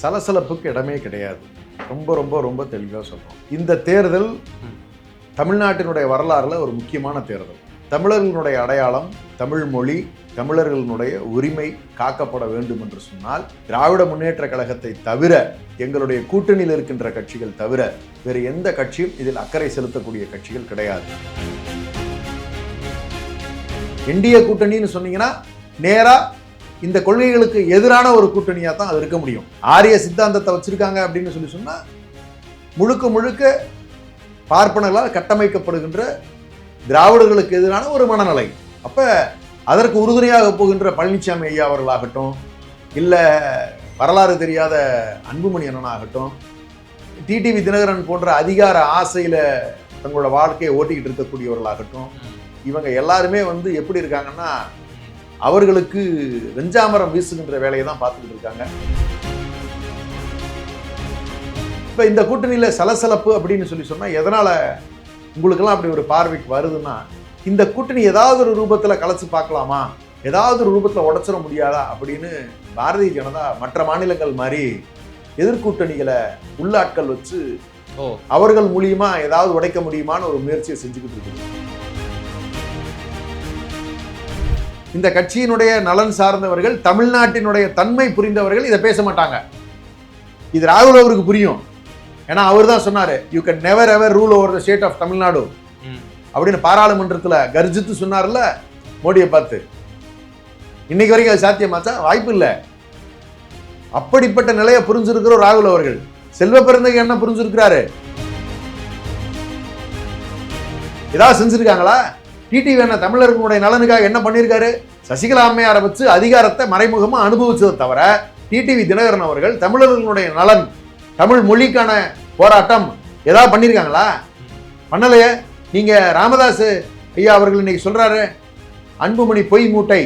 சலசலப்புக்கு இடமே கிடையாது. ரொம்ப ரொம்ப ரொம்ப தெளிவாக சொல்றோம். இந்த தேர்தல் தமிழ்நாட்டினுடைய வரலாறுல ஒரு முக்கியமான தேர்தல். தமிழர்களுடைய அடையாளம், தமிழ் மொழி, தமிழர்களுடைய உரிமை காக்கப்பட வேண்டும் என்று சொன்னால் திராவிட முன்னேற்ற கழகத்தை தவிர, எங்களுடைய கூட்டணியில் இருக்கின்ற கட்சிகள் தவிர வேறு எந்த கட்சியும் இதில் அக்கறை செலுத்தக்கூடிய கட்சிகள் கிடையாது. இந்திய கூட்டணின்னு சொன்னீங்கன்னா நேரா இந்த கொள்கைகளுக்கு எதிரான ஒரு கூட்டணியா தான் அது இருக்க முடியும். ஆரிய சித்தாந்தத்தை வச்சிருக்காங்க அப்படின்னு சொன்னா முழுக்க முழுக்க பார்ப்பனர்களால் கட்டமைக்கப்படுகின்ற திராவிடர்களுக்கு எதிரான ஒரு மனநிலை. அப்ப அதற்கு உறுதுணையாக போகின்ற பழனிசாமி ஐயா அவர்களாகட்டும், இல்ல வரலாறு தெரியாத அன்புமணி அண்ணனாகட்டும், டிடிவி தினகரன் போன்ற அதிகார ஆசையில தங்களோட வாழ்க்கையை ஓட்டிக்கிட்டு இருக்கக்கூடியவர்களாகட்டும், இவங்க எல்லாருமே எப்படி இருக்காங்கன்னா அவர்களுக்கு வெஞ்சாமரம் வீசுகின்ற வேலையை தான் பார்த்துக்கிட்டு இருக்காங்க. இப்ப இந்த கூட்டணியில சலசலப்பு அப்படின்னு சொன்னா எதனால உங்களுக்கெல்லாம் அப்படி ஒரு பார்வைக்கு வருதுன்னா, இந்த கூட்டணி ஏதாவது ஒரு ரூபத்துல கலைச்சு பார்க்கலாமா, ஏதாவது ஒரு ரூபத்துல உடைச்சிட முடியாதா அப்படின்னு பாரதிய ஜனதா மற்ற மாநிலங்கள் மாதிரி எதிர்கூட்டணிகளை உள்ளாட்கள் வச்சு அவர்கள் மூலியமா ஏதாவது உடைக்க முடியுமான்னு ஒரு முயற்சியை செஞ்சுக்கிட்டு இருக்கு. இந்த கட்சியினுடைய நலன் சார்ந்தவர்கள், தமிழ்நாட்டினுடைய தன்மை புரிந்தவர்கள் இதை பேச மாட்டாங்க. இது ராகுல் அவருக்கு புரியும். ஏன்னா அவர் தான் சொன்னாரு, you can never ever rule over the state of Tamil Nadu அப்படின்னு பாராளுமன்றத்தில் கர்ஜித்து சொன்னார்ல மோடியை பார்த்து. இன்னைக்கு வரைக்கும் அது சாத்தியமாச்சா? வாய்ப்பு இல்லை. அப்படிப்பட்ட நிலையை புரிஞ்சிருக்கிற ராகுல் அவர்கள் செல்வ பிறந்தகை என்ன புரிஞ்சிருக்கிறாரு? ஏதாவது செஞ்சிருக்காங்களா? டிடிவி என்ன தமிழர்களுடைய நலனுக்காக என்ன பண்ணியிருக்காரு? சசிகலா அம்மையாரை வச்சு அதிகாரத்தை மறைமுகமா அனுபவிச்சதை தவிர டிடிவி தினகரன் அவர்கள் தமிழர்களுடைய நலன், தமிழ் மொழிக்கான போராட்டம் ஏதாவது பண்ணியிருக்காங்களா? பண்ணலையே. நீங்க ராமதாஸ் ஐயா அவர்கள் இன்னைக்கு சொல்றாரு, அன்புமணி பொய் மூட்டை,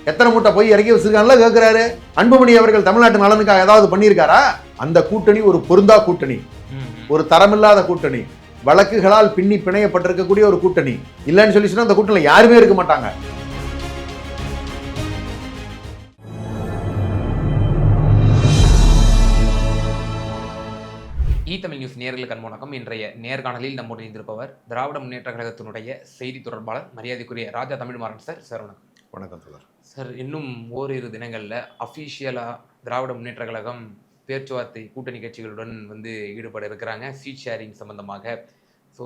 எத்தனை மூட்டை பொய் இறக்கி வச்சிருக்காங்களா கேட்கிறாரு. அன்புமணி அவர்கள் தமிழ்நாட்டு நலனுக்காக ஏதாவது பண்ணியிருக்காரா? அந்த கூட்டணி ஒரு பொருந்தா கூட்டணி, ஒரு தரமில்லாத கூட்டணி, வழக்குகளால் பின்னி பிணையப்பட்டிருக்கக்கூடிய ஒரு கூட்டணி. இல்லைன்னு சொல்லி சொன்னா அந்த கூட்டணியில் யாருமே இருக்க மாட்டாங்க. தமிழ் நியூஸ் நேயர்களுக்கு அன்பு வணக்கம். இன்றைய நேர்காணலில் நம்முடன் இருந்திருப்பவர் திராவிட முன்னேற்ற கழகத்தினுடைய செய்தி தொடர்பாளர் மரியாதைக்குரிய ராஜா தமிழ்மாறன் சார். சார் வணக்கம். வணக்கம் சார். சார், இன்னும் ஓரிரு தினங்களில் அஃபீஷியலாக திராவிட முன்னேற்ற கழகம் பேச்சுவார்த்தை கூட்டணி கட்சிகளுடன் ஈடுபட இருக்கிறாங்க சீட் ஷேரிங் சம்பந்தமாக. ஸோ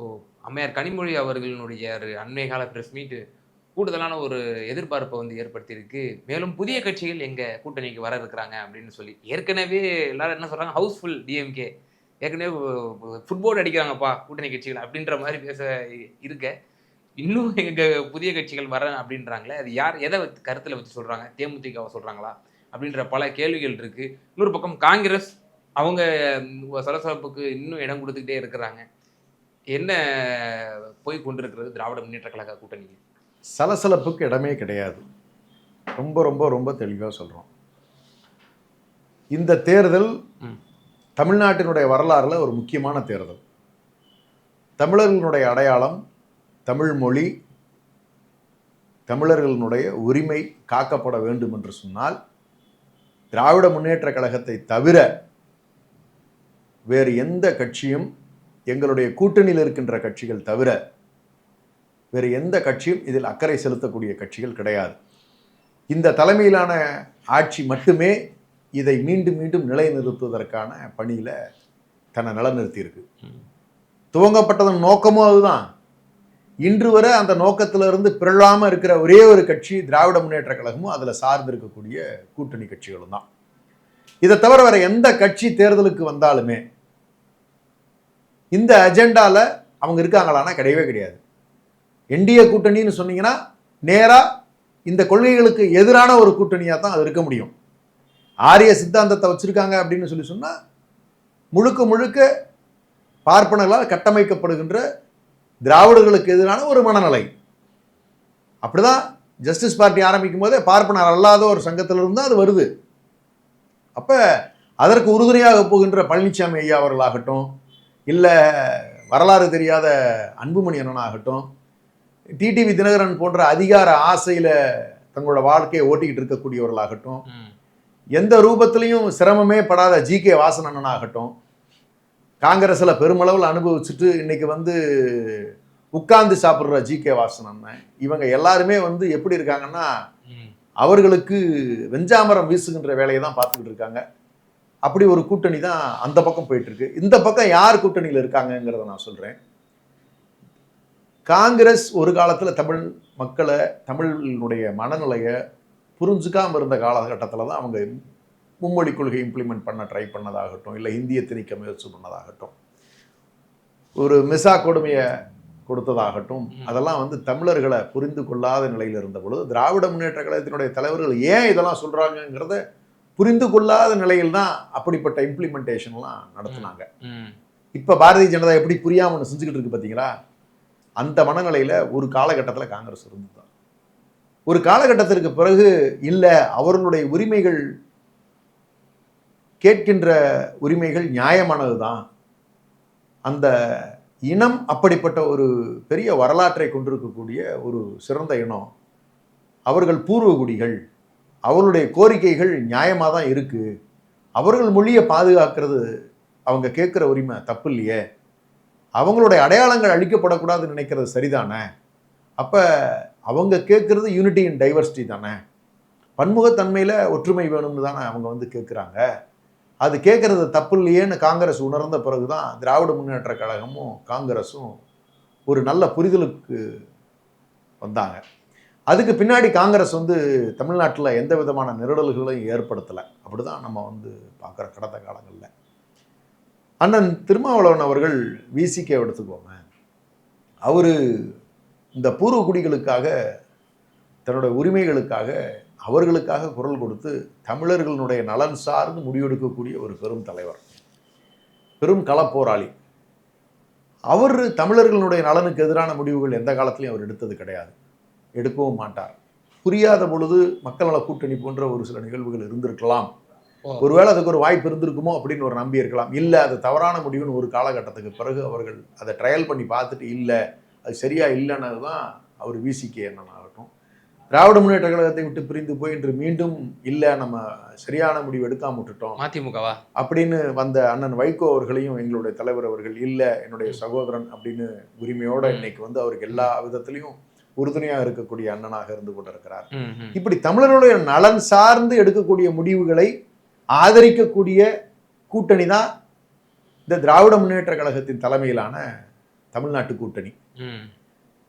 அம்மையார் கனிமொழி அவர்களுடைய அண்மை கால ப்ரெஸ் மீட் கூடுதலான ஒரு எதிர்பார்ப்பை ஏற்படுத்தியிருக்கு. மேலும் புதிய கட்சிகள் எங்கள் கூட்டணிக்கு வர இருக்கிறாங்க அப்படின்னு சொல்லி ஏற்கனவே எல்லாரும் என்ன சொல்கிறாங்க, ஹவுஸ்ஃபுல் டிஎம்கே, ஏற்கனவே ஃபுட்போர்டு அடிக்கிறாங்கப்பா கூட்டணி கட்சிகள் அப்படின்ற மாதிரி பேச இருக்க, இன்னும் எங்கள் புதிய கட்சிகள் வர அப்படின்றாங்களே, அது யார் எதை கருத்தில் வச்சு சொல்கிறாங்க? தேமுதிகவை சொல்கிறாங்களா அப்படின்ற பல கேள்விகள் இருக்குது. இன்னொரு பக்கம் காங்கிரஸ் அவங்க சலசலப்புக்கு இன்னும் இடம் கொடுத்துக்கிட்டே இருக்கிறாங்க. என்ன போய் கொண்டிருக்கிறது திராவிட முன்னேற்ற கழக கூட்டணிக்கு? சலசலப்புக்கு இடமே கிடையாது. ரொம்ப ரொம்ப ரொம்ப தெளிவாக சொல்கிறோம். இந்த தேர்தல் தமிழ்நாட்டினுடைய வரலாறுல ஒரு முக்கியமான தேர்தல். தமிழர்களுடைய அடையாளம், தமிழ் மொழி, தமிழர்களுடைய உரிமை காக்கப்பட வேண்டும் என்று சொன்னால் திராவிட முன்னேற்ற கழகத்தை தவிர வேறு எந்த கட்சியும், எங்களுடைய கூட்டணியில் இருக்கின்ற கட்சிகள் தவிர வேறு எந்த கட்சியும் இதில் அக்கறை செலுத்தக்கூடிய கட்சிகள் கிடையாது. இந்த தலைமையிலான ஆட்சி மட்டுமே இதை மீண்டும் மீண்டும் நிலைநிறுத்துவதற்கான பணியில தன்னை நிலைநிறுத்தி இருக்கு. துவங்கப்பட்டதன் நோக்கமும் அதுதான். இன்று வரை அந்த நோக்கத்திலிருந்து பிறழாம இருக்கிற ஒரே ஒரு கட்சி திராவிட முன்னேற்ற கழகமும் அதில் சார்ந்து இருக்கக்கூடிய கூட்டணி கட்சிகளும் தான். இதை தவிர வேற எந்த கட்சி தேர்தலுக்கு வந்தாலுமே இந்த அஜெண்டால அவங்க இருக்காங்களான்னா கிடையவே கிடையாது. என்டிஏ கூட்டணின்னு சொன்னீங்கன்னா நேரா இந்த கொள்கைகளுக்கு எதிரான ஒரு கூட்டணியா தான் அது இருக்க முடியும். ஆரிய சித்தாந்தத்தை வச்சிருக்காங்க அப்படின்னு சொன்னா முழுக்க முழுக்க பார்ப்பனர்களால் கட்டமைக்கப்படுகின்ற திராவிடர்களுக்கு எதிரான ஒரு மனநிலை. அப்படிதான் ஜஸ்டிஸ் பார்ட்டி ஆரம்பிக்கும் போதே பார்ப்பனர் அல்லாத ஒரு சங்கத்திலிருந்து அது வருது. அப்ப அதற்கு உறுதுணையாக போகின்ற பழனிசாமி ஐயா அவர்களாகட்டும், இல்ல வரலாறு தெரியாத அன்புமணி அண்ணனாகட்டும், டிடிவி தினகரன் போன்ற அதிகார ஆசையில தங்களோட வாழ்க்கையை ஓட்டிக்கிட்டு இருக்கக்கூடியவர்களாகட்டும், எந்த ரூபத்திலையும் சிரமமே படாத ஜி.கே. வாசன் அண்ணன் ஆகட்டும், காங்கிரஸில் பெருமளவில் அனுபவிச்சுட்டு இன்னைக்கு வந்து உட்கார்ந்து சாப்பிட்ற ஜி.கே. வாசன் அண்ணன், இவங்க எல்லாருமே வந்து எப்படி இருக்காங்கன்னா அவர்களுக்கு வெஞ்சாமரம் வீசுகின்ற வேலையை தான் பார்த்துக்கிட்டு இருக்காங்க. அப்படி ஒரு கூட்டணி தான் அந்த பக்கம் போயிட்டு இருக்கு. இந்த பக்கம் யார் கூட்டணியில் இருக்காங்கங்கிறத நான் சொல்றேன். காங்கிரஸ் ஒரு காலத்தில் தமிழ் மக்களை, தமிழினுடைய மனநிலையை புரிஞ்சுக்காம இருந்த காலகட்டத்தில் தான் அவங்க மும்மொழி கொள்கை இம்ப்ளிமெண்ட் பண்ண ட்ரை பண்ணதாகட்டும், இல்லை இந்திய திணிக்க முயற்சி பண்ணதாகட்டும், ஒரு மிசா கொடுமையை கொடுத்ததாகட்டும், அதெல்லாம் வந்து தமிழர்களை புரிந்து கொள்ளாத நிலையில் இருந்த பொழுது திராவிட முன்னேற்ற கழகத்தினுடைய தலைவர்கள் ஏன் இதெல்லாம் சொல்றாங்கிறத புரிந்து கொள்ளாத நிலையில் தான் அப்படிப்பட்ட இம்ப்ளிமெண்டேஷன்லாம் நடத்தினாங்க. இப்ப பாரதிய ஜனதா எப்படி புரியாம ஒன்று செஞ்சுக்கிட்டு இருக்கு பார்த்தீங்களா? அந்த மனநிலையில ஒரு காலகட்டத்தில் காங்கிரஸ் இருந்துதான். ஒரு காலகட்டத்திற்கு பிறகு இல்லை, அவர்களுடைய உரிமைகள் கேட்கின்ற உரிமைகள் நியாயமானது தான், அந்த இனம் அப்படிப்பட்ட ஒரு பெரிய வரலாற்றை கொண்டிருக்கக்கூடிய ஒரு சிறந்த இனம், அவர்கள் பூர்வகுடிகள், அவர்களுடைய கோரிக்கைகள் நியாயமாக தான் இருக்கு, அவர்கள் மொழியை பாதுகாக்கிறது அவங்க கேட்குற உரிமை தப்பு இல்லையே, அவங்களுடைய அடையாளங்கள் அழிக்கப்படக்கூடாதுன்னு நினைக்கிறது சரிதானே, அப்போ அவங்க கேட்குறது யூனிட்டி இன் டைவர்சிட்டி தானே, பன்முகத்தன்மையில் ஒற்றுமை வேணும்னு தானே அவங்க வந்து கேட்குறாங்க, அது கேட்குறது தப்பு இல்லையேன்னு காங்கிரஸ் உணர்ந்த பிறகு தான் திராவிட முன்னேற்ற கழகமும் காங்கிரஸும் ஒரு நல்ல புரிதலுக்கு வந்தாங்க. அதுக்கு பின்னாடி காங்கிரஸ் வந்து தமிழ்நாட்டில் எந்த விதமான நெருடல்களையும் ஏற்படுத்தலை. அப்படி தான் நம்ம வந்து பார்க்குற கடந்த காலங்களில். அண்ணன் திருமாவளவன் அவர்கள் விசிகே எடுத்துக்கோங்க, அவர் இந்த பூர்வ குடிகளுக்காக, தன்னுடைய உரிமைகளுக்காக, அவர்களுக்காக குரல் கொடுத்து தமிழர்களுடைய நலன் சார்ந்து முடிவெடுக்கக்கூடிய ஒரு பெரும் தலைவர், பெரும் களப்போராளி. அவர் தமிழர்களுடைய நலனுக்கு எதிரான முடிவுகள் எந்த காலத்திலையும் அவர் எடுத்தது கிடையாது, எடுக்கவும் மாட்டார். புரியாத பொழுது மக்கள் நல கூட்டணி போன்ற ஒரு சில நிகழ்வுகள் இருந்திருக்கலாம், ஒருவேளை அதுக்கு ஒரு வாய்ப்பு இருந்திருக்குமோ அப்படின்னு ஒரு நம்பி இருக்கலாம். இல்லை, அது தவறான முடிவுன்னு ஒரு காலகட்டத்துக்கு பிறகு அவர்கள் அதை ட்ரையல் பண்ணி பார்த்துட்டு இல்லை அது சரியா இல்லைன்னு தான் அவர் விசிகே என்னன்னாகட்டும், திராவிட முன்னேற்ற கழகத்தை விட்டு பிரிந்து போய் இன்று மீண்டும் இல்லை நம்ம சரியான முடிவு எடுக்காம விட்டுட்டோம் அதிமுகவா அப்படின்னு வந்த அண்ணன் வைகோ அவர்களையும் எங்களுடைய தலைவர் அவர்கள் இல்லை என்னுடைய சகோதரன் அப்படின்னு உரிமையோட இன்னைக்கு வந்து அவருக்கு எல்லா விதத்திலையும் உறுதுணையாக இருக்கக்கூடிய அண்ணனாக இருந்து கொண்டிருக்கிறார். இப்படி தமிழர்களுடைய நலன் சார்ந்து எடுக்கக்கூடிய முடிவுகளை ஆதரிக்கக்கூடிய கூட்டணி தான் இந்த திராவிட முன்னேற்ற கழகத்தின் தலைமையிலான தமிழ்நாட்டு கூட்டணி.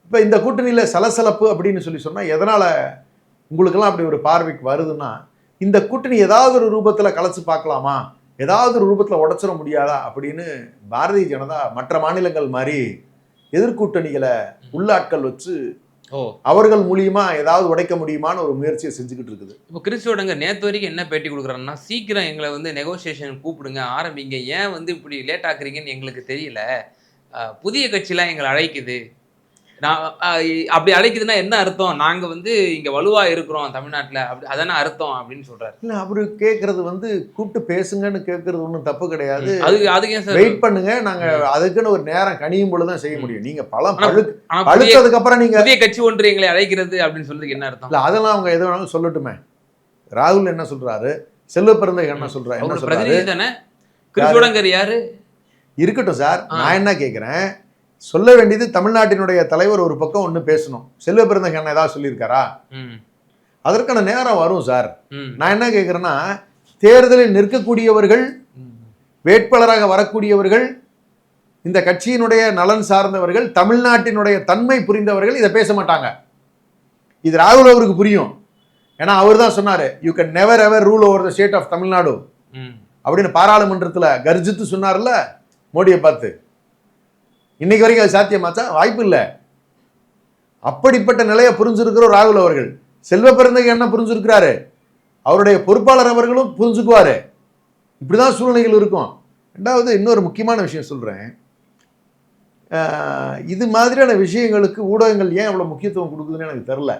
இப்போ இந்த கூட்டணியில் சலசலப்பு அப்படின்னு சொல்லி சொன்னால் எதனால் உங்களுக்கெல்லாம் அப்படி ஒரு பார்வைக்கு வருதுன்னா, இந்த கூட்டணி ஏதாவது ஒரு ரூபத்தில் கலைச்சு பார்க்கலாமா, ஏதாவது ஒரு ரூபத்தில் உடைச்சிட முடியாதா அப்படின்னு பாரதிய ஜனதா மற்ற மாநிலங்கள் மாதிரி எதிர்கூட்டணிகளை உள்ளாட்கள் வச்சு அவர்கள் மூலியமா ஏதாவது உடைக்க முடியுமான்னு ஒரு முயற்சியை செஞ்சுக்கிட்டு இருக்குது. இப்போ கிறிஸ்துவடங்க நேற்று வரைக்கும் என்ன பேட்டி கொடுக்குறாங்கன்னா, சீக்கிரம் எங்களை வந்து நெகோசியேஷன் கூப்பிடுங்க, ஆரம்பிங்க, ஏன் வந்து இப்படி லேட் ஆக்குறீங்கன்னு எங்களுக்கு தெரியல, புதிய கட்சியெலாம் எங்களை அழைக்குது, நான் அப்படி அழைக்குதுன்னா என்ன அர்த்தம், நாங்கள் வந்து இங்கே வலுவாக இருக்கிறோம் தமிழ்நாட்டில், அப்படி அதான அர்த்தம் அப்படின்னு சொல்கிறார். இல்லை, அவரு கேட்கறது வந்து கூப்பிட்டு பேசுங்கன்னு கேட்கறது ஒன்றும் தப்பு கிடையாது, அதுக்கு ஏன் சார் வெயிட் பண்ணுங்க, நாங்கள் அதுக்குன்னு ஒரு நேரம் கனியும் பொழுது தான் செய்ய முடியும். நீங்கள் பழம் பழுத்ததுக்கு அப்புறம் நீங்கள் புதிய கட்சி ஒன்று எங்களை அழைக்கிறது அப்படின்னு சொல்றதுக்கு என்ன அர்த்தம்? இல்லை, அதெல்லாம் அவங்க எது வேணாலும் சொல்லட்டுமே. ராகுல் என்ன சொல்றாரு, செல்வ பிறந்தகை என்ன சொல்றாரு, என்ன சொல்றாரு தானே, கிறிஸ்துவடங்கர் யாரு இருக்கட்டும் சார். நான் என்ன கேட்குறேன், சொல்ல வேண்டியது தமிழ்நாட்டினுடைய தலைவர் ஒரு பக்கம் ஒன்று பேசணும். செல்வ பிறந்தகை என்ன ஏதாவது சொல்லியிருக்காரா? அதற்கான நேரம் வரும் சார். நான் என்ன கேட்குறேன்னா, தேர்தலில் நிற்கக்கூடியவர்கள், வேட்பாளராக வரக்கூடியவர்கள், இந்த கட்சியினுடைய நலன் சார்ந்தவர்கள், தமிழ்நாட்டினுடைய தன்மை புரிந்தவர்கள் இதை பேச மாட்டாங்க. இது ராகுல் அவருக்கு புரியும். ஏன்னா அவர் தான் சொன்னார், you can never ever rule over the state of Tamil Nadu அப்படின்னு பாராளுமன்றத்தில் கர்ஜித்து சொன்னார்ல மோடியை பார்த்து. இன்னைக்கு வரைக்கும் அது சாத்தியமாச்சா? வாய்ப்பு இல்லை. அப்படிப்பட்ட நிலையை புரிஞ்சிருக்கிற ராகுல் அவர்கள், செல்வ பிறந்தகை என்ன புரிஞ்சிருக்கிறாரு, அவருடைய பொறுப்பாளர் அவர்களும் புரிஞ்சுக்குவாரு. இப்படிதான் சூழ்நிலைகள் இருக்கும். ரெண்டாவது இன்னொரு முக்கியமான விஷயம் சொல்றேன், இது மாதிரியான விஷயங்களுக்கு ஊடகங்கள் ஏன் அவ்வளோ முக்கியத்துவம் கொடுக்குதுன்னு எனக்கு தெரில.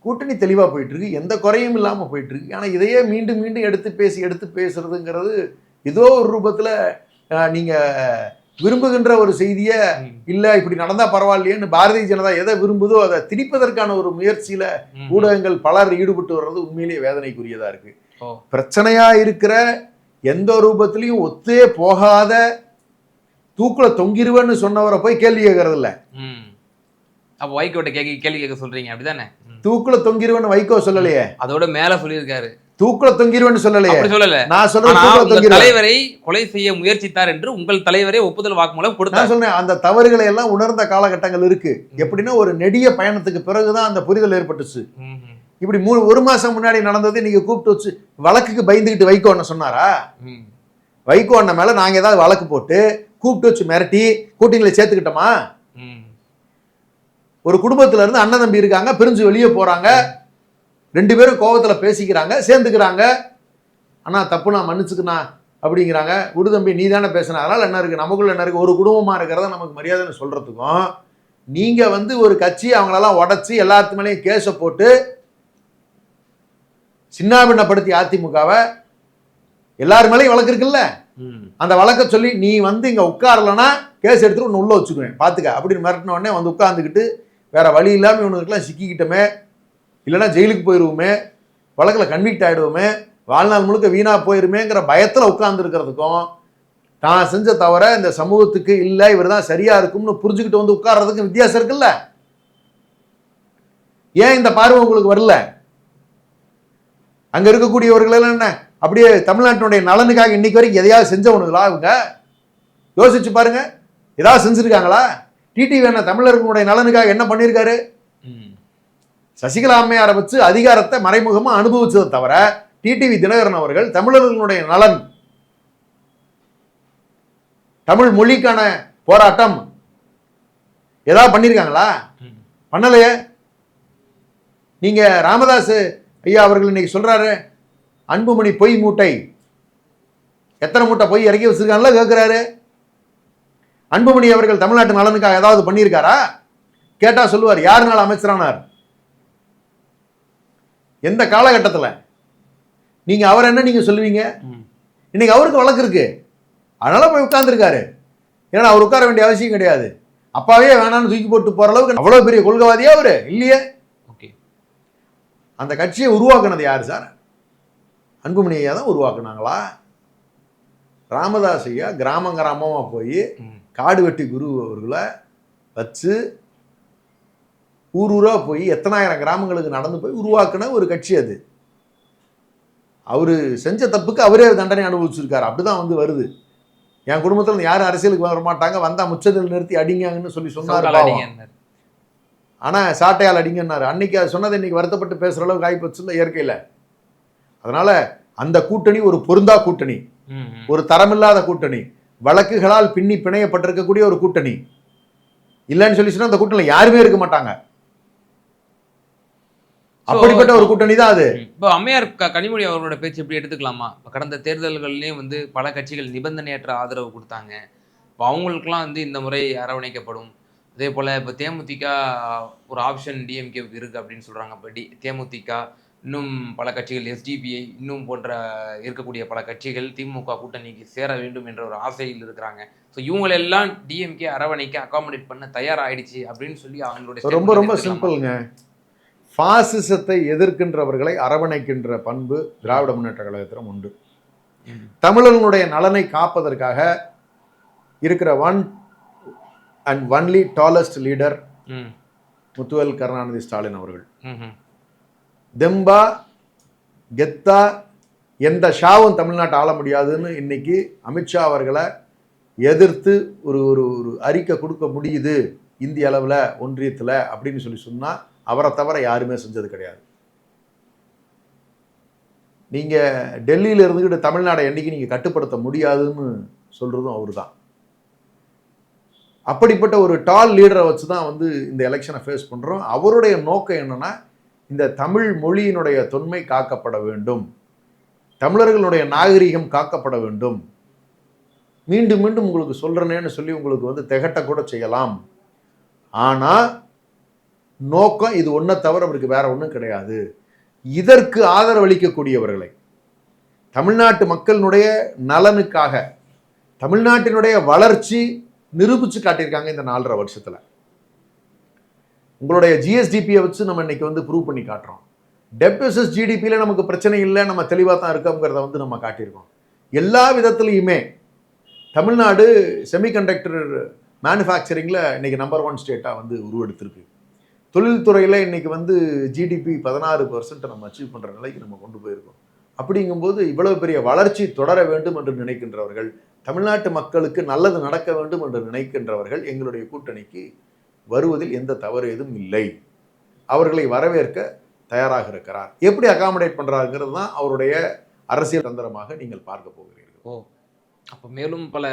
கூட்டணி தெளிவாக போயிட்டு இருக்கு, எந்த குறையும் இல்லாமல் போயிட்டு இருக்கு. ஆனால் இதையே மீண்டும் மீண்டும் எடுத்து பேசுறதுங்கிறது ஏதோ ஒரு ரூபத்தில் நீங்கள் விரும்புகின்ற ஒரு செய்தியை, இல்லை இப்படி நடந்தா பரவாயில்லையேன்னு பாரதிய ஜனதா எதை விரும்புதோ அதை திணிப்பதற்கான ஒரு முயற்சியில ஊடகங்கள் பலர் ஈடுபட்டு வர்றது உண்மையிலேயே வேதனைக்குரியதா இருக்கு. பிரச்சனையா இருக்கிற எந்த ரூபத்திலையும் ஒத்தே போகாத தூக்குல தொங்கிருவேன்னு சொன்னவரை போய் கேள்வி கேட்கறது இல்ல. அப்ப வைகோட்ட கேள்வி கேட்க சொல்றீங்க அப்படிதானே? தூக்குல தொங்கிருவேன்னு வைகோ சொல்லலையே, அதோட மேல சொல்லியிருக்காரு. தூக்குல தொங்கிருவேன்னு சொல்லலையே, சொல்லல. நான் சொல்றேன் தலைவரை கொலை செய்ய முயற்சித்தார் என்று உங்கள் தலைவரே ஒப்புதல் வாக்குமூலம் கொடுத்தார். சொல்றேன் அந்த தவறுகளை எல்லாம் உணர்ந்த காலகட்டங்கள் இருக்கு. எப்படின்னா ஒரு நெடிய பயணத்துக்கு பிறகுதான் அந்த புரிதல் ஏற்பட்டுச்சு. இப்படி 1 மாசம் முன்னாடி நடந்தது நீங்க கூப்பிட்டு வச்சு வழக்குக்கு பயந்துகிட்டு வைகோ அண்ணன் சொன்னாரா? வைகோ அண்ணன் மேல நாங்க ஏதாவது வழக்கு போட்டு கூப்பிட்டு வச்சு மிரட்டி கூட்டணியில சேர்த்துக்கிட்டோமா? ஒரு குடும்பத்துல இருந்து அண்ணன் தம்பி இருக்காங்க, பிரிஞ்சு வெளியே போறாங்க, 2 பேரும் கோபத்துல பேசிக்கிறாங்க, சேர்ந்துக்கிறாங்க. அண்ணா தப்பு நான் மன்னிச்சுக்கண்ணா அப்படிங்கிறாங்க. விடுதம்பி நீ தானே பேசின, அதனால என்ன இருக்கு, நமக்குள்ள என்ன இருக்கு, ஒரு குடும்பமா இருக்கிறத நமக்கு மரியாதைன்னு சொல்றதுக்கும் நீங்க ஒரு கட்சி அவங்களெல்லாம் உடச்சி எல்லாத்து மேலேயும் கேஸை போட்டு சின்னாபின்னப்படுத்தி அதிமுகவை எல்லாரு மேலேயும் வழக்கு இருக்குல்ல, அந்த வழக்க சொல்லி நீ இங்க உட்காரலன்னா கேஸ் எடுத்துட்டு ஒன்று உள்ள வச்சுக்குவேன் பாத்துக்க அப்படின்னு மிரட்டின உடனே உட்காந்துக்கிட்டு வேற வழி இல்லாம இவனுக்குலாம் சிக்கிக்கிட்டோமே, இல்லைன்னா ஜெயிலுக்கு போயிடுவோமே, வழக்கில் கன்விக்ட் ஆயிடுவோமே, வாழ்நாள் முழுக்க வீணா போயிருமேங்கிற பயத்துல உட்கார்ந்து இருக்கிறதுக்கும் தான் செஞ்ச தவிர இந்த சமூகத்துக்கு இல்லை இவர் தான் சரியா இருக்கும்னு புரிஞ்சுக்கிட்டு உட்கார்றதுக்கு வித்தியாசம் இருக்குல்ல. ஏன் இந்த பார்வை உங்களுக்கு வரல? அங்க இருக்கக்கூடியவர்கள் எல்லாம் என்ன அப்படியே தமிழ்நாட்டினுடைய நலனுக்காக இன்னைக்கு வரைக்கும் எதையாவது செஞ்சவனுங்களா? அவங்க யோசிச்சு பாருங்க, ஏதாவது செஞ்சிருக்காங்களா? டிடிவி என்ன தமிழர்களுடைய நலனுக்காக என்ன பண்ணியிருக்காரு? சசிகலா அம்மையாரை வச்சு அதிகாரத்தை மறைமுகமா அனுபவிச்சதை தவிர டிடிவி தினகரன் அவர்கள் தமிழர்களுடைய நலன், தமிழ் மொழிக்கான போராட்டம் ஏதாவது பண்ணியிருக்காங்களா? பண்ணலையே. நீங்க ராமதாஸ் ஐயா அவர்கள் இன்னைக்கு சொல்றாரு அன்புமணி பொய் மூட்டை, எத்தனை மூட்டை பொய் இறக்கி வச்சிருக்காங்களா கேட்கிறாரு. அன்புமணி அவர்கள் தமிழ்நாட்டு நலனுக்காக ஏதாவது பண்ணியிருக்காரா? கேட்டா சொல்லுவார் யாருனால அமைச்சரானார், எந்த காலகட்டத்தில், நீங்க அவர் என்ன நீங்க சொல்லுவீங்க? இன்னைக்கு அவருக்கு வழக்கு இருக்கு, அதனால போய் உட்கார்ந்துருக்காரு. ஏன்னா அவர் உட்கார வேண்டிய அவசியம் கிடையாது. அப்பாவே வேணான்னு தூக்கி போட்டு போற அளவுக்கு அவ்வளவு பெரிய கொள்கைவாதியா அவரு இல்லையே. அந்த கட்சியை உருவாக்குனது யாரு சார்? அன்புமணி ஐயா தான் உருவாக்குனாங்களா? ராமதாஸ் ஐயா கிராமமா போய் காடு வெட்டி குரு அவர்களை வச்சு ஊரா போய் எத்தனாயிரம் கிராமங்களுக்கு நடந்து போய் உருவாக்குன ஒரு கட்சி அது. அவரு செஞ்ச தப்புக்கு அவரே தண்டனை அனுபவிச்சிருக்காரு. அப்படிதான் வருது. என் குடும்பத்தில் யாரும் அரசியலுக்கு வர மாட்டாங்க, வந்தா முச்சத்தில் நிறுத்தி அடிங்கன்னு சொல்லி சொன்னாரு. ஆனா சாட்டையால் அடிங்கன்னாரு. அன்னைக்கு அது சொன்னதை இன்னைக்கு வருத்தப்பட்டு பேசுற அளவுக்கு ஆகிப்போச்சு இல்லை இயற்கையில. அதனால அந்த கூட்டணி ஒரு பொருந்தா கூட்டணி, ஒரு தரமில்லாத கூட்டணி, வழக்குகளால் பின்னி பிணையப்பட்டிருக்கக்கூடிய ஒரு கூட்டணி. இல்லைன்னு சொல்லி சொன்னா அந்த கூட்டணியில் யாருமே இருக்க மாட்டாங்க. அப்படிப்பட்ட ஒரு கூட்டணி தான் அது. இப்போ அம்மையார் கனிமொழி அவர்களோட பேச்சு எப்படி எடுத்துக்கலாமா? கடந்த தேர்தல்கள்லயும் பல கட்சிகள் நிபந்தனையற்ற ஆதரவு கொடுத்தாங்க. இப்போ அவங்களுக்குலாம் இந்த முறை அரவணைக்கப்படும். அதே போல் இப்போ தேமுதிக ஒரு ஆப்ஷன் டிஎம்கேவுக்கு இருக்குது அப்படின்னு சொல்கிறாங்க. இப்போ தேமுதிக இன்னும் பல கட்சிகள், எஸ்டிபிஐ இன்னும் போன்ற இருக்கக்கூடிய பல கட்சிகள் திமுக கூட்டணிக்கு சேர வேண்டும் என்ற ஒரு ஆசையில் இருக்கிறாங்க. ஸோ இவங்களெல்லாம் டிஎம்கே அரவணைக்க அகாமடேட் பண்ண தயாராகிடுச்சு அப்படின்னு சொல்லி அவங்களுடைய ரொம்ப ரொம்ப சிம்பிளுங்க. பாசிசத்தை எதிர்க்கின்றவர்களை அரவணைக்கின்ற பண்பு திராவிட முன்னேற்ற கழகத்திடம் உண்டு. தமிழர்களுடைய நலனை காப்பதற்காக இருக்கிற and only tallest leader Muthuvel Karunanidhi Stalin அவர்கள். தெம்பா கெத்தா எந்த ஷாவும் தமிழ்நாட்டை ஆள முடியாதுன்னு இன்னைக்கு அமித்ஷா அவர்களை எதிர்த்து ஒரு ஒரு அறிக்கை கொடுக்க முடியுது இந்திய அளவில் ஒன்றியத்தில் அப்படின்னு சொன்னா அவரை தவிர யாருமே செஞ்சது கிடையாது. நீங்க டெல்லியில இருந்துக்கிட்டு தமிழ்நாடை என்னைக்கு நீங்க கட்டுப்படுத்த முடியாதுன்னு சொல்றதும் அவரு தான். அப்படிப்பட்ட ஒரு டால் லீடரை வச்சு தான் இந்த எலெக்ஷனை ஃபேஸ் பண்ணுறோம். அவருடைய நோக்கம் என்னன்னா இந்த தமிழ் மொழியினுடைய தொன்மை காக்கப்பட வேண்டும், தமிழர்களுடைய நாகரிகம் காக்கப்பட வேண்டும். மீண்டும் மீண்டும் உங்களுக்கு சொல்றேன்னு சொல்லி உங்களுக்கு திகட்ட கூட செய்யலாம். ஆனால் நோக்கம் இது ஒன்றை தவிர அவருக்கு வேற ஒன்றும் கிடையாது. இதற்கு ஆதரவளிக்கக்கூடியவர்களை தமிழ்நாட்டு மக்களினுடைய நலனுக்காக தமிழ்நாட்டினுடைய வளர்ச்சி நிரூபிச்சு காட்டியிருக்காங்க இந்த 4.5 வருஷத்துல. உங்களுடைய ஜிஎஸ்டிபியை வச்சு நம்ம இன்னைக்கு ப்ரூவ் பண்ணி காட்டுறோம். டெப்ட் வெர்சஸ் ஜிடிபியில் நமக்கு பிரச்சனை இல்லை, நம்ம தெளிவாக தான் இருக்கோங்கிறத வந்து நம்ம காட்டியிருக்கோம். எல்லா விதத்துலையுமே தமிழ்நாடு செமிகண்டக்டர் மேனுஃபேக்சரிங்கில் இன்றைக்கி நம்பர் 1 ஸ்டேட்டாக வந்து உருவெடுத்திருக்கு. தொழில்துறையில் இன்றைக்கி வந்து ஜிடிபி 16% நம்ம அச்சீவ் பண்ணுற நிலைக்கு நம்ம கொண்டு போயிருக்கோம். அப்படிங்கும்போது இவ்வளவு பெரிய வளர்ச்சி தொடர வேண்டும் என்று நினைக்கின்றவர்கள், தமிழ்நாட்டு மக்களுக்கு நல்லது நடக்க வேண்டும் என்று நினைக்கின்றவர்கள் எங்களுடைய கூட்டணிக்கு வருவதில் எந்த தவறு எதுவும் இல்லை. அவர்களை வரவேற்க தயாராக இருக்கிறார். எப்படி அகாமடேட் பண்ணுறாருங்கிறது தான் அவருடைய அரசியல் தந்திரமாக நீங்கள் பார்க்க போகிறீர்கள். ஓ, அப்போ மேலும் பல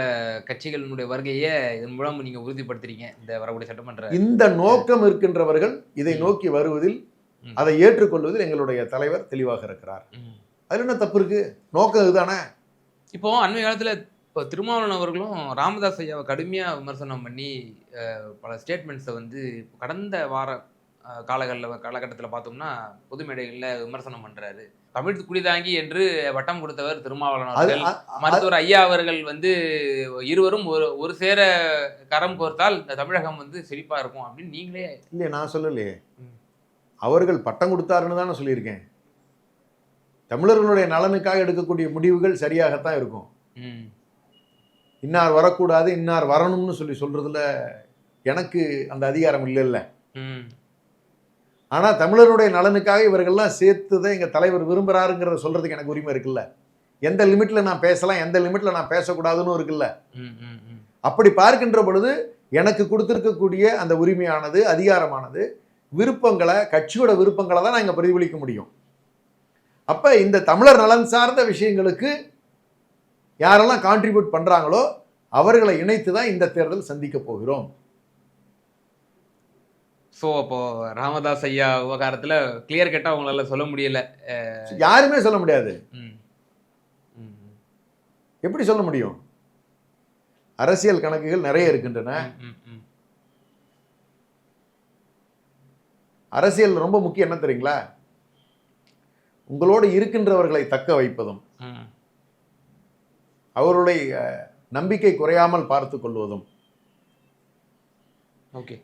கட்சிகளினுடைய வருகையை இதன் மூலம் நீங்கள் உறுதிப்படுத்துறீங்க இந்த வரக்கூடிய சட்டமன்ற. இந்த நோக்கம் இருக்கின்றவர்கள் இதை நோக்கி வருவதில், அதை ஏற்றுக்கொள்வதில் எங்களுடைய தலைவர் தெளிவாக இருக்கிறார். அதில் என்ன தப்பு இருக்கு? நோக்கம் இதுதானே. இப்போ அண்மை காலத்தில் இப்போ திருமாவளவன் அவர்களும் ராமதாஸ் ஐயாவை கடுமையாக விமர்சனம் பண்ணி பல ஸ்டேட்மெண்ட்ஸை வந்து கடந்த வார காலகட்டத்தில் பார்த்தோம்னா பொது மேடைகளில் விமர்சனம் பண்ணுறாரு. தமிழ் குடிதாங்கி என்று வட்டம் கொடுத்தவர் திருமாவளவன் அவர்கள். மருத்துவர் ஐயா அவர்கள் வந்து இருவரும் ஒரு சேர கரம் கோர்த்தால் இந்த தமிழகம் வந்து செழிப்பாக இருக்கும் அப்படின்னு நீங்களே. இல்லையே, நான் சொல்லலையே. அவர்கள் பட்டம் கொடுத்தாருன்னு தானே சொல்லியிருக்கேன். தமிழர்களுடைய நலனுக்காக எடுக்கக்கூடிய முடிவுகள் சரியாகத்தான் இருக்கும். இன்னார் வரக்கூடாது, இன்னார் வரணும்னு சொல்றதுல எனக்கு அந்த அதிகாரம் இல்லைல்ல. ஆனால் தமிழருடைய நலனுக்காக இவர்கள்லாம் சேர்த்துதை எங்கள் தலைவர் விரும்புகிறாருங்கிறத சொல்கிறதுக்கு எனக்கு உரிமை இருக்குல்ல. எந்த லிமிட்டில் நான் பேசலாம், எந்த லிமிட்டில் நான் பேசக்கூடாதுன்னு இருக்குல்ல. அப்படி பார்க்கின்ற பொழுது எனக்கு கொடுத்துருக்கக்கூடிய அந்த உரிமையானது, அதிகாரமானது, விருப்பங்களை, கட்சியோட விருப்பங்களை தான் நான் இங்கே பிரதிபலிக்க முடியும். அப்போ இந்த தமிழர் நலன் சார்ந்த விஷயங்களுக்கு யாரெல்லாம் கான்ட்ரிபியூட் பண்ணுறாங்களோ அவர்களை இணைத்து தான் இந்த தேர்தல் சந்திக்க போகிறோம். ஸோ அப்போ ராமதாஸ் ஐயா விவகாரத்தில் கிளியர் கட்டாக அவங்களால சொல்ல முடியல. யாருமே சொல்ல முடியாது. எப்படி சொல்ல முடியும்? அரசியல் கணக்குகள் நிறைய இருக்கின்றன. அரசியல் ரொம்ப முக்கியம் என்ன தெரியுங்களா? உங்களோடு இருக்கின்றவர்களை தக்க வைப்பதும், அவருடைய நம்பிக்கை குறையாமல் பார்த்து கொள்வதும், ஓகே,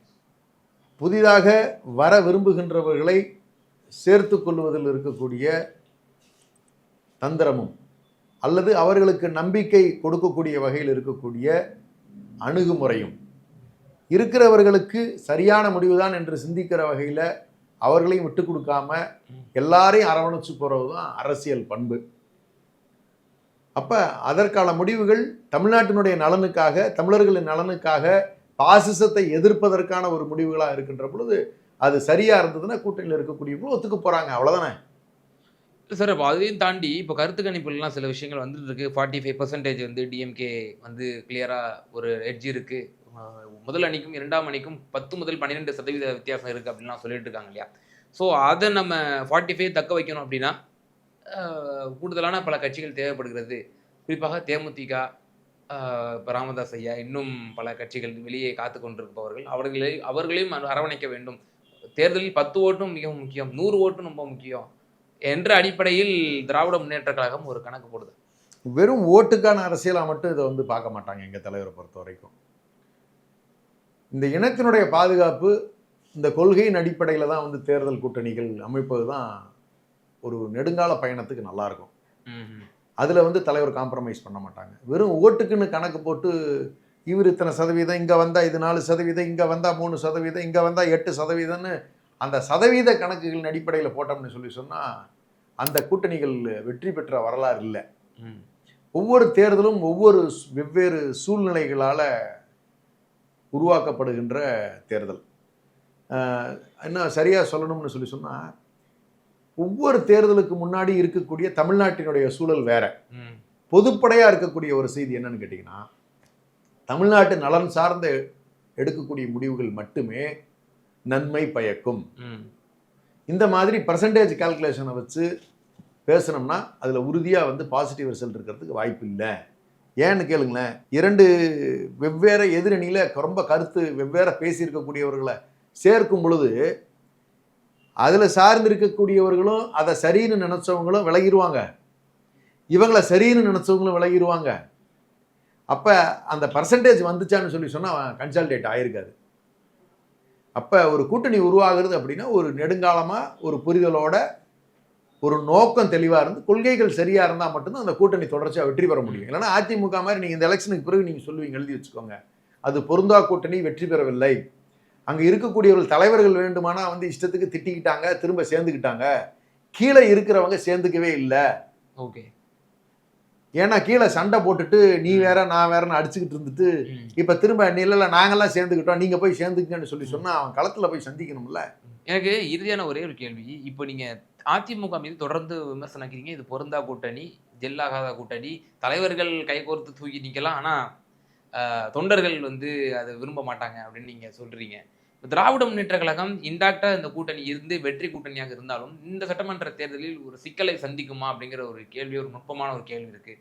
புதிதாக வர விரும்புகின்றவர்களை சேர்த்து கொள்வதில் இருக்கக்கூடிய தந்திரமும், அல்லது அவர்களுக்கு நம்பிக்கை கொடுக்கக்கூடிய வகையில் இருக்கக்கூடிய அணுகுமுறையும், இருக்கிறவர்களுக்கு சரியான முடிவுதான் என்று சிந்திக்கிற வகையில் அவர்களையும் விட்டு கொடுக்காம எல்லாரையும் அரவணைச்சு போகிறது தான் அரசியல் பண்பு. அப்போ அதற்கான முடிவுகள் தமிழ்நாட்டினுடைய நலனுக்காக, தமிழர்களின் நலனுக்காக, பாசிசத்தை எதிர்ப்பதற்கான ஒரு முடிவுகளாக இருக்கின்ற பொழுது அது சரியாக இருந்ததுன்னா கூட்டணியில் இருக்கக்கூடியவங்களும் ஒத்துக்க போகிறாங்க. அவ்வளோதானே சார். இப்போ அதையும் தாண்டி இப்போ கருத்து கணிப்புலாம் சில விஷயங்கள் வந்துட்டு இருக்கு. 45% வந்து டிஎம்கே வந்து கிளியராக ஒரு எட்ஜ் இருக்குது. முதல் அணிக்கும் இரண்டாம் அணிக்கும் 10 முதல் 12% வித்தியாசம் இருக்குது அப்படின்லாம் சொல்லிட்டு இருக்காங்க இல்லையா? ஸோ அதை நம்ம 45 தக்க வைக்கணும் அப்படின்னா கூடுதலான பல கட்சிகள் தேவைப்படுகிறது. குறிப்பாக தேமுதிக, இப்போ ராமதாஸ் ஐயா, இன்னும் பல கட்சிகள் வெளியே காத்து கொண்டிருப்பவர்கள், அவர்களையும் அரவணைக்க வேண்டும். தேர்தலில் 10 ஓட்டும் மிகவும் முக்கியம், 100 ஓட்டும் ரொம்ப முக்கியம் என்ற அடிப்படையில் திராவிட முன்னேற்ற கழகம் ஒரு கணக்கு போடுது. வெறும் ஓட்டுக்கான அரசியலாக மட்டும் இதை வந்து பார்க்க மாட்டாங்க. எங்கள் தலைவரை பொறுத்த வரைக்கும் இந்த இனத்தினுடைய பாதுகாப்பு, இந்த கொள்கையின் அடிப்படையில் தான் வந்து தேர்தல் கூட்டணிகள் அமைப்பது தான் ஒரு நெடுங்கால பயணத்துக்கு நல்லாயிருக்கும். அதில் வந்து தலைவர் காம்ப்ரமைஸ் பண்ண மாட்டாங்க. வெறும் ஓட்டுக்குன்னு கணக்கு போட்டு இவர் இத்தனை சதவீதம், இங்கே வந்தால் இது 4%, இங்கே வந்தால் 3%, இங்கே வந்தால் 8%ன்னு அந்த சதவீத கணக்குகளின் அடிப்படையில் போட்டோம்னு சொன்னால் அந்த கூட்டணிகள் வெற்றி பெற்ற வரலாறு இல்லை. ஒவ்வொரு தேர்தலும் ஒவ்வொரு வெவ்வேறு சூழ்நிலைகளால் உருவாக்கப்படுகின்ற தேர்தல். இன்னும் சரியாக சொல்லணும்னு சொன்னால் ஒவ்வொரு தேர்தலுக்கு முன்னாடி இருக்கக்கூடிய தமிழ்நாட்டினுடைய சூழல் வேற. பொதுப்படையாக இருக்கக்கூடிய ஒரு செய்தி என்னன்னு கேட்டிங்கன்னா, தமிழ்நாட்டு நலன் சார்ந்த எடுக்கக்கூடிய முடிவுகள் மட்டுமே நன்மை பயக்கும். இந்த மாதிரி பர்சன்டேஜ் கால்குலேஷனை வச்சு பேசணும்னா அதில் உறுதியாக வந்து பாசிட்டிவ் ரிசல்ட் இருக்கிறதுக்கு வாய்ப்பு இல்லை. ஏன்னு கேளுங்களேன், 2 வெவ்வேறு எதிரணியில் ரொம்ப கருத்து வெவ்வேறு பேசியிருக்கக்கூடியவர்களை சேர்க்கும் பொழுது அதில் சார்ந்து இருக்கக்கூடியவர்களும் அதை சரின்னு நினச்சவங்களும் விலகிடுவாங்க, இவங்களை சரின்னு நினச்சவங்களும் விலகிடுவாங்க. அப்போ அந்த பர்சன்டேஜ் வந்துச்சான்னு சொன்னால் கன்சால்டேட் ஆகிருக்காது. அப்போ ஒரு கூட்டணி உருவாகிறது அப்படின்னா ஒரு நெடுங்காலமாக ஒரு புரிதலோட ஒரு நோக்கம் தெளிவாக இருந்து கொள்கைகள் சரியாக இருந்தால் மட்டும்தான் அந்த கூட்டணி தொடர்ச்சியாக வெற்றி பெற முடியும். இல்லைன்னா அதிமுக மாதிரி நீங்கள் இந்த எலெக்ஷனுக்கு பிறகு நீங்கள் சொல்லுவீங்க, எழுதி வச்சுக்கோங்க, அது பொருந்தா கூட்டணி, வெற்றி பெறவில்லை. அங்கே இருக்கக்கூடியவர்கள் தலைவர்கள் வேண்டுமானா வந்து இஷ்டத்துக்கு திட்டிக்கிட்டாங்க, திரும்ப சேர்ந்துக்கிட்டாங்க, கீழே இருக்கிறவங்க சேர்ந்துக்கவே இல்லை. ஓகே. ஏன்னா கீழே சண்டை போட்டுட்டு நீ வேற நான் வேறன்னு அடிச்சுக்கிட்டு இருந்துட்டு இப்போ திரும்ப நீ இல்லை நாங்கெல்லாம் சேர்ந்துக்கிட்டோம் நீங்கள் போய் சேர்ந்துக்கன்னு சொல்லி சொன்னால் அவன் களத்தில் போய் சந்திக்கணும்ல. எனக்கு இறுதியான ஒரே ஒரு கேள்வி, இப்போ நீங்கள் அதிமுக மீது தொடர்ந்து விமர்சனிக்கிறீங்க, இது பொருந்தா கூட்டணி, ஜெல்லாகாத கூட்டணி, தலைவர்கள் கைகோர்த்து தூக்கி நிற்கலாம், ஆனால் தொண்டர்கள் வந்து அதை விரும்ப மாட்டாங்க அப்படின்னு நீங்கள் சொல்கிறீங்க. திராவிட முன்னேற்ற கழகம் இன்டாக்டா இந்த கூட்டணி இருந்து வெற்றி கூட்டணியாக இருந்தாலும் இந்த சட்டமன்ற தேர்தலில் ஒரு சிக்கலை சந்திக்குமா அப்படிங்கிற ஒரு கேள்வி, ஒரு நுட்பமான ஒரு கேள்வி இருக்கு.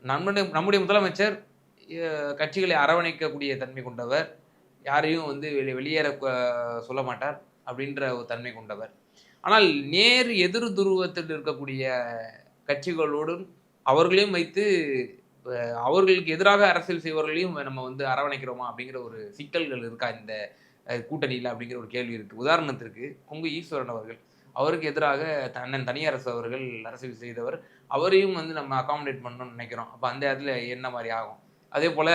நம்முடைய முதலமைச்சர் கட்சிகளை அரவணைக்கக்கூடிய தன்மை கொண்டவர், யாரையும் வந்து வெளியேற சொல்ல மாட்டார் அப்படின்ற ஒரு தன்மை கொண்டவர். ஆனால் நேர் எதிர் துருவத்தில் இருக்கக்கூடிய கட்சிகளோடும் அவர்களையும் வைத்து அவர்களுக்கு எதிராக அரசியல் செய்வர்களையும் நம்ம வந்து அரவணைக்கிறோமா அப்படிங்கிற ஒரு சிக்கல்கள் இருக்கா இந்த கூட்டணியில் அப்படிங்கிற ஒரு கேள்வி இருக்குது. உதாரணத்திற்கு கொங்கு ஈஸ்வரன் அவர்கள், அவருக்கு எதிராக அண்ணன் தனியரசு அவர்கள் அரசியல் செய்தவர், அவரையும் வந்து நம்ம அகாமடேட் பண்ணணும்னு நினைக்கிறோம். அப்போ அந்த இடத்துல என்ன மாதிரி ஆகும்? அதே போல்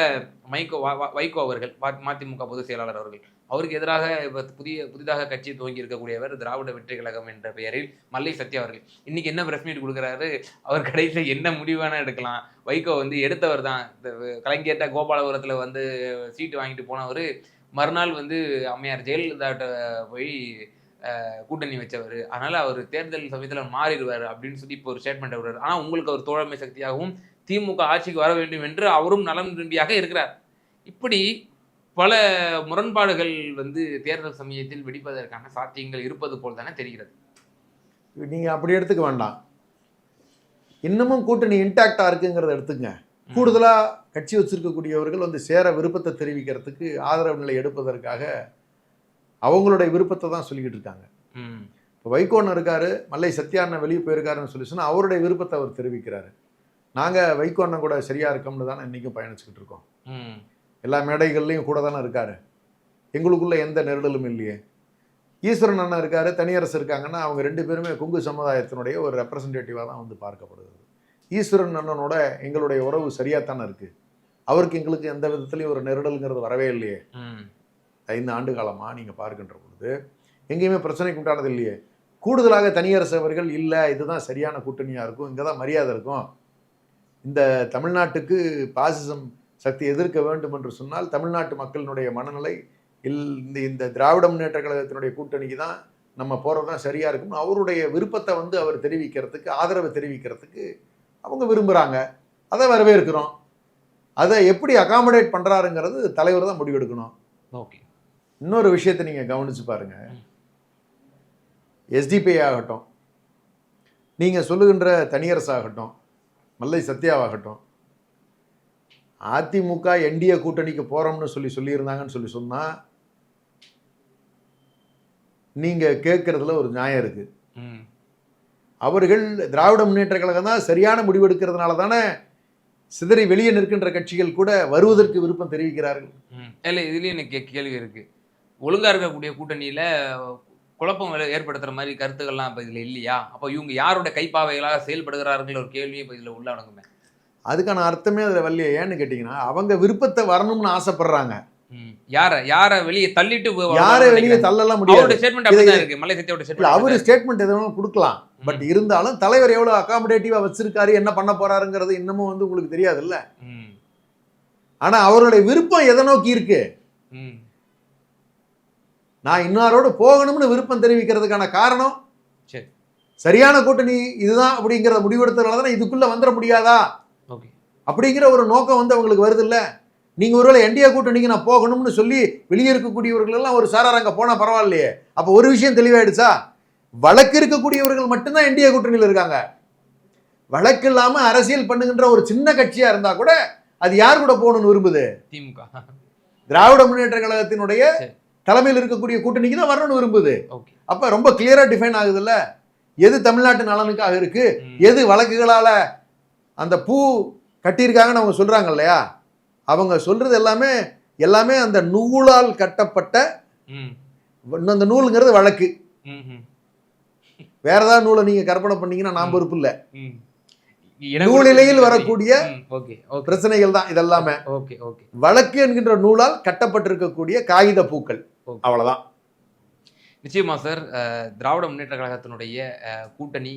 வைகோ அவர்கள், மதிமுக பொதுச் செயலாளர் அவர்கள், அவருக்கு எதிராக இப்போ புதிதாக கட்சி துவங்கி இருக்கக்கூடியவர் திராவிட வெற்றி கழகம் என்ற பெயரில் மல்லை சத்யா அவர்கள் இன்னைக்கு என்ன பிரஸ் மீட் கொடுக்குறாரு, அவர் கடைசியில் என்ன முடிவான எடுக்கலாம். வைகோ வந்து எடுத்தவர் தான், இந்த கலைஞர்கிட்ட கோபாலபுரத்தில் வந்து சீட்டு வாங்கிட்டு போனவர் மறுநாள் வந்து அம்மையார் ஜெயலலிதாட்ட போய் கூட்டணி வச்சவர், அதனால அவர் தேர்தல் சமயத்தில் மாறிடுவார் அப்படின்னு சொல்லி இப்போ ஒரு ஸ்டேட்மெண்ட் விடுறாரு. ஆனால் உங்களுக்கு அவர் தோழமை சக்தியாகவும் திமுக ஆட்சிக்கு வர வேண்டும் என்று அவரும் நலம் விரும்பியாக இருக்கிறார். இப்படி பல முரண்பாடுகள் வந்து தேர்தல் சமயத்தில் வெடிப்பதற்கான சாத்தியங்கள் இருப்பது போல் தானே தெரிகிறது. நீங்கள் அப்படி எடுத்துக்க வேண்டாம், இன்னமும் கூட்டணி இன்டாக்டா இருக்குங்கிறத எடுத்துங்க. கூடுதலாக கட்சி வச்சிருக்கக்கூடியவர்கள் வந்து சேர விருப்பத்தை தெரிவிக்கிறதுக்கு ஆதரவு நிலை எடுப்பதற்காக அவங்களுடைய விருப்பத்தை தான் சொல்லிக்கிட்டு இருக்காங்க. இப்போ வைகோன்னு இருக்காரு, மல்லை சத்யாண்ணன் வெளியே போயிருக்காருன்னு சொல்லி சொன்னால் அவருடைய விருப்பத்தை அவர் தெரிவிக்கிறாரு. நாங்கள் வைகோண்ணன் கூட சரியாக இருக்கோம்னு தானே இன்றைக்கும் பயணிச்சுக்கிட்டு இருக்கோம். எல்லா மேடைகள்லையும் கூட தானே இருக்காரு, எங்களுக்குள்ள எந்த நெருடலும் இல்லையே. ஈஸ்வரன் அண்ணன் இருக்காரு, தனியரசு இருக்காங்கன்னா அவங்க ரெண்டு பேருமே கொங்கு சமுதாயத்தினுடைய ஒரு ரெப்ரசன்டேட்டிவாக தான் வந்து பார்க்கப்படுகிறது. ஈஸ்வரன் அண்ணனோட எங்களுடைய உறவு சரியாக தானே இருக்குது, அவருக்கு எங்களுக்கு எந்த விதத்துலையும் ஒரு நெருடலுங்கிறது வரவே இல்லையே. 5 ஆண்டு காலமாக நீங்கள் பார்க்கின்ற பொழுது எங்கேயுமே பிரச்சனைக்கு உண்டானது இல்லையே. கூடுதலாக தனியரசு அவர்கள் இல்லை இதுதான் சரியான கூட்டணியாக இருக்கும், இங்கே தான் மரியாதை இருக்கும், இந்த தமிழ்நாட்டுக்கு பாசிசம் சக்தி எதிர்க்க வேண்டும் என்று சொன்னால் தமிழ்நாட்டு மக்களினுடைய மனநிலை இந்த திராவிட முன்னேற்ற கழகத்தினுடைய கூட்டணிக்கு தான் நம்ம போகிறது தான் சரியாக இருக்கும், அவருடைய விருப்பத்தை வந்து அவர் தெரிவிக்கிறதுக்கு, ஆதரவை தெரிவிக்கிறதுக்கு அவங்க விரும்புகிறாங்க. அதை வரவேற்கிறோம். அதை எப்படி அகாமடேட் பண்ணுறாருங்கிறது தலைவர் தான் முடிவெடுக்கணும். ஓகே. இன்னொரு விஷயத்தை நீங்கள் கவனித்து பாருங்கள், எஸ்டிபி ஆகட்டும், நீங்கள் சொல்லுகின்ற தனியரசு ஆகட்டும், மல்லை சத்யாவாகட்டும், அதிமுக என்டிஏ கூட்டணிக்கு போகிறோம்னு சொல்லியிருந்தாங்கன்னு சொன்னால் நீங்கள் கேட்குறதுல ஒரு நியாயம் இருக்குது. அவர்கள் திராவிட முன்னேற்ற கழகம் தான் சரியான முடிவெடுக்கிறதுனால தானே சிதறி வெளியே நிற்கின்ற கட்சிகள் கூட வருவதற்கு விருப்பம் தெரிவிக்கிறார்கள். இல்லை, இதுலேயும் எனக்கு கேள்வி இருக்குது. ஒழுங்காக இருக்கக்கூடிய கூட்டணியில் குழப்பம் ஏற்படுத்துகிற மாதிரி கருத்துக்கள்லாம் இப்போ இதில் இல்லையா? அப்போ இவங்க யாரோட கைப்பாவைகளாக செயல்படுகிறார்கள் ஒரு கேள்வியும் இப்போ இதில் உள்ளடங்குமே. அதுக்கான அர்த்தமே அதில் வரலையே. ஏன்னு கேட்டிங்கன்னா அவங்க விருப்பத்தை வரணும்னு ஆசைப்படுறாங்க. யாரை வெளியே தள்ளிட்டு யாரை வெளியே தள்ளலாம் முடியாது. அவர் ஸ்டேட்மெண்ட் எதுவும் கொடுக்கலாம், பட் இருந்தாலும் தலைவர் எவ்வளவு அகாமடேட்டிவா வச்சிருக்காரு, என்ன பண்ண போறாருங்கிறது இன்னமும் வந்து உங்களுக்கு தெரியாதுல்ல. ஆனா அவருடைய விருப்பம் எதை நோக்கி இருக்கு, நான் இன்னாரோடு போகணும்னு விருப்பம் தெரிவிக்கிறதுக்கான காரணம் சரியான கூட்டணி இதுதான் அப்படிங்கிறத முடிவெடுத்ததுனால தானே இதுக்குள்ள வந்துட முடியாதா அப்படிங்கிற ஒரு நோக்கம் வந்து அவங்களுக்கு வருது இல்ல. நீங்க ஒருவேளை என்டிஏ கூட்டணிக்கு நான் போகணும்னு சொல்லி வெளியே இருக்கக்கூடியவர்கள் எல்லாம் ஒரு சாரார் அங்க போனா பரவாயில்லையே. அப்ப ஒரு விஷயம் தெளிவாயிடுச்சா, வழக்கு இருக்கக்கூடியவர்கள் மட்டும்தான் என்டிஏ கூட்டணியில் இருக்காங்க. வழக்கு இல்லாம அரசியல் பண்ணுகின்ற ஒரு சின்ன கட்சியா இருந்தா கூட அது யார் கூட போகணும்னு விரும்புது? திமுக, திராவிட முன்னேற்ற கழகத்தினுடைய தலைமையில் இருக்கக்கூடிய கூட்டணிக்கு தான் வரணும்னு விரும்புது. அப்ப ரொம்ப கிளியரா டிஃபைன் ஆகுது இல்ல, எது தமிழ்நாட்டு நலனுக்காக இருக்கு, எது வழக்குகளால அந்த பூ கட்டியிருக்காங்கன்னு அவங்க சொல்றாங்க இல்லையா. அவங்க சொல்றது எல்லாமே அந்த நூலால் கட்டப்பட்ட, அந்த நூலுங்கிறது வழக்கு. வேற ஏதாவது நூலை நீங்க கற்பனை பண்ணீங்கன்னா நான் பொறுப்பு இல்ல. ம். நூலிலையில் வரக்கூடிய ஓகே ஓகே பிரச்சனைகள் தான் இதெல்லாமே. ஓகே ஓகே வழக்கு என்கின்ற நூலால் கட்டப்பட்டிருக்கக்கூடிய காகித பூக்கள், அவ்வளவுதான். நிச்சயமா சார். திராவிட முன்னேற்ற கழகத்தினுடைய கூட்டணி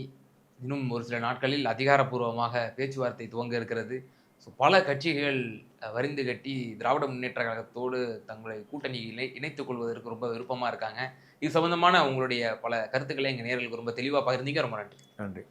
இன்னும் ஒரு சில நாட்களில் அதிகாரப்பூர்வமாக பேச்சுவார்த்தை துவங்க இருக்கிறது. ஸோ பல கட்சிகள் வரிந்து கட்டி திராவிட முன்னேற்ற கழகத்தோடு தங்களை கூட்டணியிலே இணைத்துக் கொள்வதற்கு ரொம்ப விருப்பமாக இருக்காங்க. இது சம்பந்தமான உங்களுடைய பல கருத்துக்களை எங்கள் நேயர்களுக்கு ரொம்ப தெளிவாக பகிர்ந்தீங்க. ரொம்ப நன்றி. நன்றி.